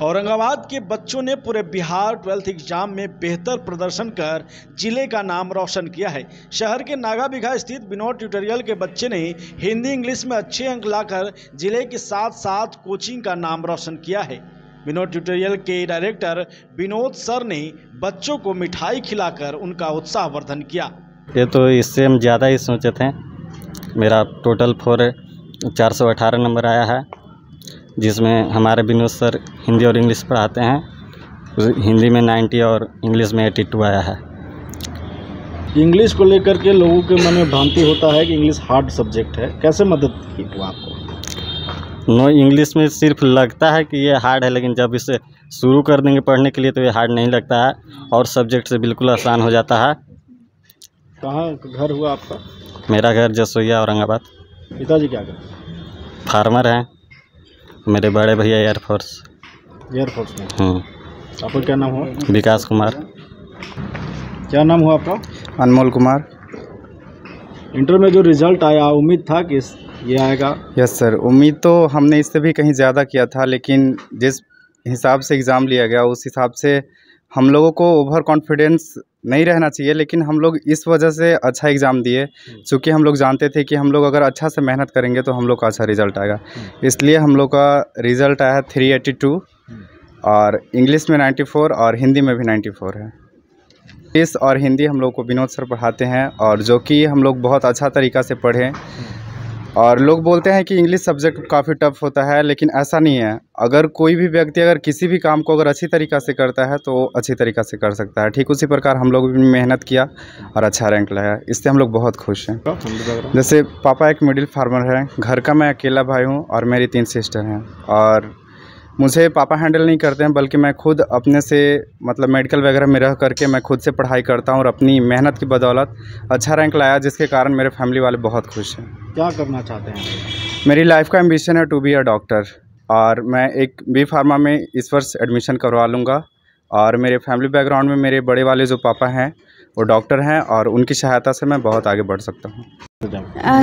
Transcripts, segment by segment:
औरंगाबाद के बच्चों ने पूरे बिहार 12th एग्जाम में बेहतर प्रदर्शन कर जिले का नाम रोशन किया है। शहर के नागाबिघा स्थित विनोद ट्यूटोरियल के बच्चे ने हिंदी इंग्लिश में अच्छे अंक लाकर जिले के साथ साथ कोचिंग का नाम रोशन किया है। विनोद ट्यूटोरियल के डायरेक्टर विनोद सर ने बच्चों को मिठाई खिलाकर उनका उत्साहवर्धन किया। ये तो इससे हम ज़्यादा ही सोचे थे। मेरा टोटल 418 नंबर आया है, जिसमें हमारे विनोद सर हिंदी और इंग्लिश पढ़ाते हैं। हिंदी में 90 और इंग्लिश में 82 आया है। इंग्लिश को लेकर के लोगों के मन में भ्रांति होता है कि इंग्लिश हार्ड सब्जेक्ट है, कैसे मदद की वो आपको? नो, इंग्लिश में सिर्फ लगता है कि ये हार्ड है, लेकिन जब इसे शुरू कर देंगे पढ़ने के लिए तो ये हार्ड नहीं लगता है और सब्जेक्ट से बिल्कुल आसान हो जाता है। कहाँ घर हुआ आपका? मेरा घर जसोइया, औरंगाबाद। पिताजी क्या करते? फार्मर हैं। मेरे बड़े भैया एयरफोर्स में। आपका क्या नाम हुआ? विकास कुमार। क्या नाम हुआ आपका? अनमोल कुमार। इंटर में जो रिजल्ट आया, उम्मीद था कि ये आएगा? यस सर, उम्मीद तो हमने इससे भी कहीं ज़्यादा किया था, लेकिन जिस हिसाब से एग्ज़ाम लिया गया उस हिसाब से हम लोगों को ओवर कॉन्फिडेंस नहीं रहना चाहिए, लेकिन हम लोग इस वजह से अच्छा एग्ज़ाम दिए क्योंकि हम लोग जानते थे कि हम लोग अगर अच्छा से मेहनत करेंगे तो हम लोग का अच्छा रिज़ल्ट आएगा। इसलिए हम लोग का रिज़ल्ट आया 382 और इंग्लिश में 94 और हिंदी में भी 94 है। इंग्लिश और हिंदी हम लोग को विनोद सर पढ़ाते हैं और जो कि हम लोग बहुत अच्छा तरीक़ा से पढ़ें। और लोग बोलते हैं कि इंग्लिश सब्जेक्ट काफ़ी टफ होता है, लेकिन ऐसा नहीं है। अगर कोई भी व्यक्ति अगर किसी भी काम को अगर अच्छी तरीक़ा से करता है तो अच्छी तरीक़ा से कर सकता है। ठीक उसी प्रकार हम लोग भी मेहनत किया और अच्छा रैंक लाया, इससे हम लोग बहुत खुश हैं। जैसे पापा एक मिडिल फार्मर है, घर का मैं अकेला भाई हूँ और मेरी 3 सिस्टर हैं। और मुझे पापा हैंडल नहीं करते हैं, बल्कि मैं खुद अपने से मतलब मेडिकल वगैरह में रह करके मैं खुद से पढ़ाई करता हूँ और अपनी मेहनत की बदौलत अच्छा रैंक लाया, जिसके कारण मेरे फैमिली वाले बहुत खुश हैं। क्या करना चाहते हैं? मेरी लाइफ का एम्बिशन है टू बी अ डॉक्टर और मैं एक बी फार्मा में इस वर्ष एडमिशन करवा लूँगा। और मेरे फैमिली बैकग्राउंड में मेरे बड़े वाले जो पापा हैं वो डॉक्टर हैं और उनकी सहायता से मैं बहुत आगे बढ़ सकता हूँ।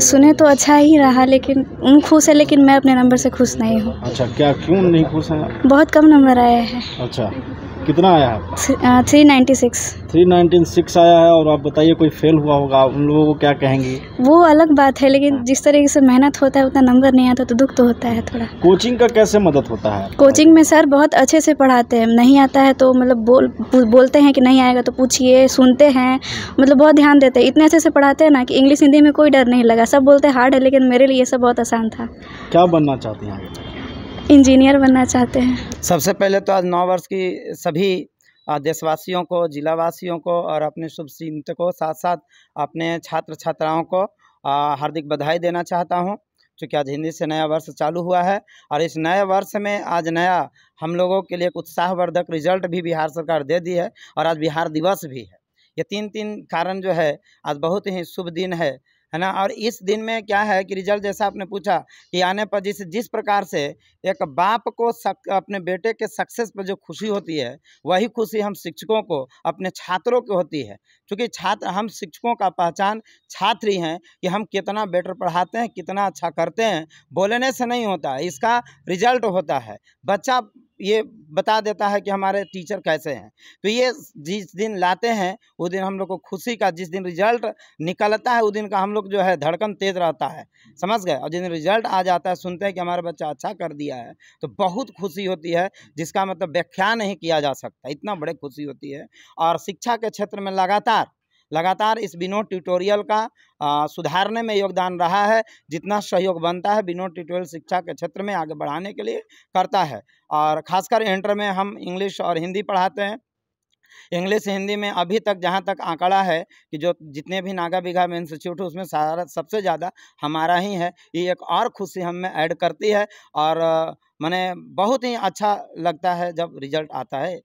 सुने तो अच्छा ही रहा, लेकिन उन खुश है, लेकिन मैं अपने नंबर से खुश नहीं हूँ। अच्छा, क्या क्यों नहीं खुश हैं? बहुत कम नंबर आया है। अच्छा, कितना आया है? 396। 396 आया है। और आप बताइए, कोई फेल हुआ होगा, उन लोगों को क्या कहेंगे? वो अलग बात है, लेकिन जिस तरीके से मेहनत होता है उतना नंबर नहीं आता तो दुख तो होता है थोड़ा। कोचिंग का कैसे मदद होता है? कोचिंग में सर बहुत अच्छे से पढ़ाते हैं। नहीं आता है तो मतलब बोलते हैं कि नहीं आएगा तो पूछिए, सुनते हैं, मतलब बहुत ध्यान देते हैं। इतने अच्छे से पढ़ाते हैं ना कि इंग्लिश हिंदी में कोई डर नहीं लगा। सब बोलते हैं हार्ड है, लेकिन मेरे लिए सब बहुत आसान था। क्या बनना चाहती हैं आगे? इंजीनियर बनना चाहते हैं। सबसे पहले तो आज 9 वर्ष की सभी देशवासियों को, जिलावासियों को और अपने शुभचिंतकों को, साथ साथ अपने छात्र छात्राओं को हार्दिक बधाई देना चाहता हूं, क्योंकि आज हिंदी से नया वर्ष चालू हुआ है। और इस नए वर्ष में आज नया हम लोगों के लिए एक उत्साहवर्धक रिजल्ट भी बिहार सरकार दे दी है और आज बिहार दिवस भी है। ये तीन कारण जो है आज बहुत ही शुभ दिन है ना। और इस दिन में क्या है कि रिजल्ट, जैसा आपने पूछा कि आने पर जिस प्रकार से एक बाप को अपने बेटे के सक्सेस पर जो खुशी होती है, वही खुशी हम शिक्षकों को, अपने छात्रों को होती है। क्योंकि हम शिक्षकों का पहचान छात्र ही हैं कि हम कितना बेटर पढ़ाते हैं, कितना अच्छा करते हैं। बोलने से नहीं होता है, इसका रिजल्ट होता है। बच्चा ये बता देता है कि हमारे टीचर कैसे हैं। तो ये जिस दिन लाते हैं उस दिन हम लोग को खुशी का, जिस दिन रिजल्ट निकलता है उस दिन का हम लोग जो है धड़कन तेज रहता है, समझ गए। और जिस दिन रिजल्ट आ जाता है, सुनते हैं कि हमारा बच्चा अच्छा कर दिया है, तो बहुत खुशी होती है, जिसका मतलब व्याख्या नहीं किया जा सकता, इतना बड़े खुशी होती है। और शिक्षा के क्षेत्र में लगातार इस विनोद ट्यूटोरियल का सुधारने में योगदान रहा है। जितना सहयोग बनता है विनोद ट्यूटोरियल शिक्षा के क्षेत्र में आगे बढ़ाने के लिए करता है। और खासकर इंटर में हम इंग्लिश और हिंदी पढ़ाते हैं। इंग्लिश हिंदी में अभी तक जहाँ तक आंकड़ा है कि जो जितने भी नागाबिघा में इंस्टीट्यूट है उसमें सबसे ज़्यादा हमारा ही है। ये एक और खुशी हम में ऐड करती है और माने बहुत ही अच्छा लगता है जब रिजल्ट आता है।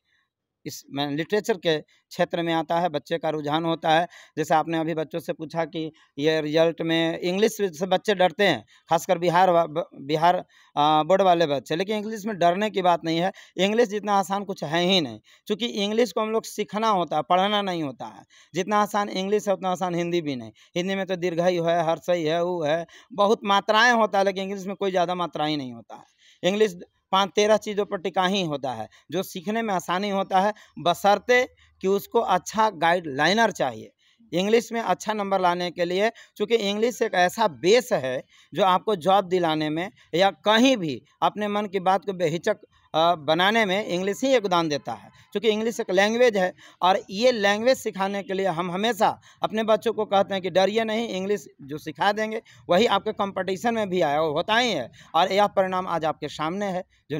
इस लिटरेचर के क्षेत्र में आता है, बच्चे का रुझान होता है। जैसे आपने अभी बच्चों से पूछा कि ये रिजल्ट में इंग्लिश से बच्चे डरते हैं, खासकर बिहार बोर्ड वाले बच्चे, लेकिन इंग्लिश में डरने की बात नहीं है। इंग्लिश जितना आसान कुछ है ही नहीं, क्योंकि इंग्लिश को हम लोग सीखना होता है, पढ़ना नहीं होता है। जितना आसान इंग्लिश है उतना आसान हिंदी भी नहीं। हिंदी में तो दीर्घई है, हर्षई है, वो है, बहुत मात्राएँ होता है, लेकिन इंग्लिश में कोई ज़्यादा मात्राएँ नहीं होता है। इंग्लिश 5-13 चीज़ों पर टिका ही होता है, जो सीखने में आसानी होता है, बशर्ते कि उसको अच्छा गाइडलाइनर चाहिए। इंग्लिश में अच्छा नंबर लाने के लिए, चूँकि इंग्लिश एक ऐसा बेस है जो आपको जॉब दिलाने में या कहीं भी अपने मन की बात को बेहिचक बनाने में इंग्लिश ही योगदान देता है। क्योंकि इंग्लिश एक लैंग्वेज है और ये लैंग्वेज सिखाने के लिए हम हमेशा अपने बच्चों को कहते हैं कि डरिए नहीं, इंग्लिश जो सिखा देंगे वही आपके कंपटीशन में भी आया, वो होता ही है। और यह परिणाम आज आपके सामने है, जो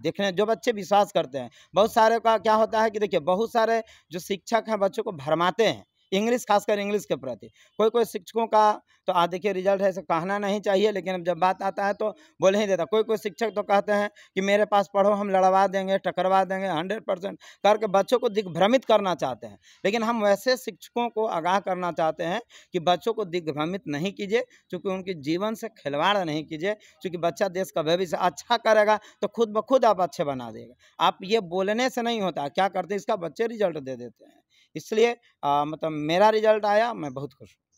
देखने जो बच्चे विश्वास करते हैं। बहुत सारे का क्या होता है कि देखिए, बहुत सारे जो शिक्षक हैं बच्चों को भरमाते हैं इंग्लिश, खासकर इंग्लिश के प्रति। कोई कोई शिक्षकों का तो आज देखिए रिजल्ट है, ऐसे कहना नहीं चाहिए, लेकिन अब जब बात आता है तो बोल ही देता। कोई कोई शिक्षक तो कहते हैं कि मेरे पास पढ़ो, हम लड़वा देंगे, टकरवा देंगे, 100% करके बच्चों को दिग्भ्रमित करना चाहते हैं। लेकिन हम वैसे शिक्षकों को आगाह करना चाहते हैं कि बच्चों को दिग्भ्रमित नहीं कीजिए, क्योंकि उनके जीवन से खिलवाड़ नहीं कीजिए। क्योंकि बच्चा देश का भविष्य अच्छा करेगा तो खुद ब खुद आप अच्छे बना देगा। आप ये बोलने से नहीं होता, क्या करते हैं इसका बच्चे रिजल्ट दे देते हैं। इसलिए मतलब मेरा रिजल्ट आया, मैं बहुत खुश हूँ।